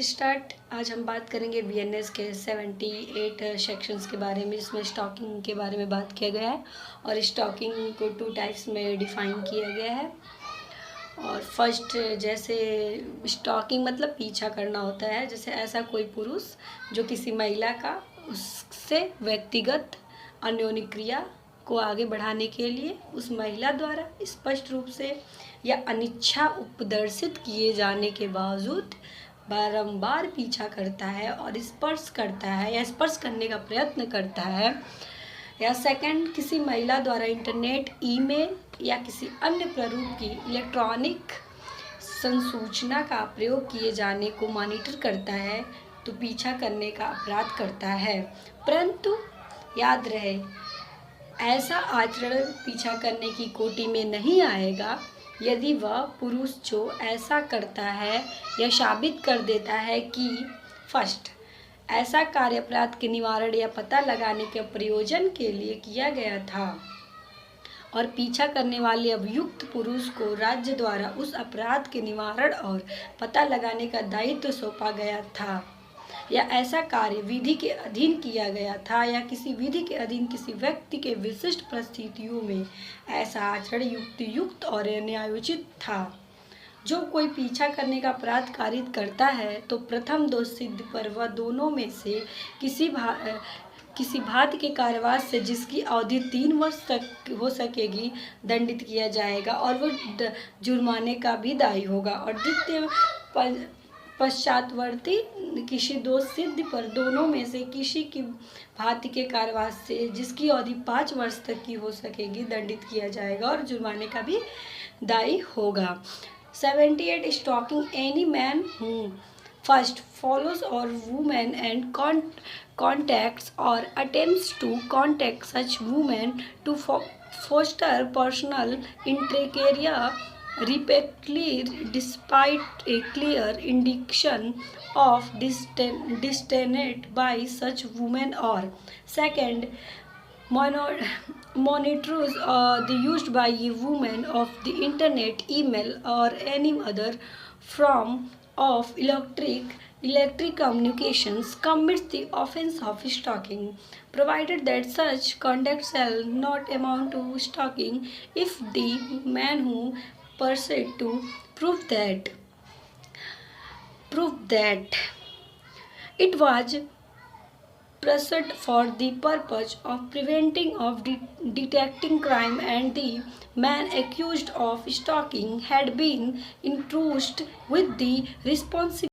Start. आज हम बात करेंगे बीएनएस के 78 सेक्शंस के बारे में, जिसमें स्टॉकिंग के बारे में बात किया गया है और स्टॉकिंग को 2 टाइप्स में डिफाइन किया गया है। और फर्स्ट, जैसे स्टॉकिंग मतलब पीछा करना होता है। जैसे ऐसा कोई पुरुष जो किसी महिला का उससे व्यक्तिगत अन्योन्य क्रिया को आगे बढ़ाने के लिए उस महिला द्वारा स्पष्ट रूप से या अनिच्छा उपदर्शित किए जाने के बावजूद बारंबार पीछा करता है और स्पर्श करता है या स्पर्श करने का प्रयत्न करता है। या सेकंड, किसी महिला द्वारा इंटरनेट, ईमेल या किसी अन्य प्रारूप की इलेक्ट्रॉनिक संसूचना का प्रयोग किए जाने को मॉनिटर करता है तो पीछा करने का अपराध करता है। परंतु याद रहे, ऐसा आचरण पीछा करने की कोटि में नहीं आएगा यदि वह पुरुष जो ऐसा करता है यह साबित कर देता है कि फर्स्ट, ऐसा कार्य अपराध के निवारण या पता लगाने के प्रयोजन के लिए किया गया था और पीछा करने वाले अभियुक्त पुरुष को राज्य द्वारा उस अपराध के निवारण और पता लगाने का दायित्व सौंपा गया था, या ऐसा कार्य विधि के अधीन किया गया था, या किसी विधि के अधीन किसी व्यक्ति के विशिष्ट परिस्थितियों में ऐसा आचरण युक्त और न्यायोचित था। जो कोई पीछा करने का अपराध कारित करता है तो प्रथम दोष सिद्ध पर वह दोनों में से किसी भांति के कारावास से, जिसकी अवधि 3 वर्ष तक हो सकेगी, दंडित किया जाएगा और वह जुर्माने का भी दायी होगा। और द्वितीय पश्चातवर्ती किसी दोष सिद्ध पर दोनों में से किसी की भांति के कारावास से, जिसकी अवधि 5 वर्ष तक की हो सकेगी, दंडित किया जाएगा और जुर्माने का भी दायी होगा। 78 Stalking any man who first follows or woman and contacts or attempts to contact such women to foster personal intricacia repeatedly despite a clear indication of disdain by such women, or second, monitors the used by a woman of the internet, email or any other form of electric communications commits the offense of stalking, provided that such conduct shall not amount to stalking if the man who pursued to prove that it was pursued for the purpose of preventing of detecting crime and the man accused of stalking had been entrusted with the responsibility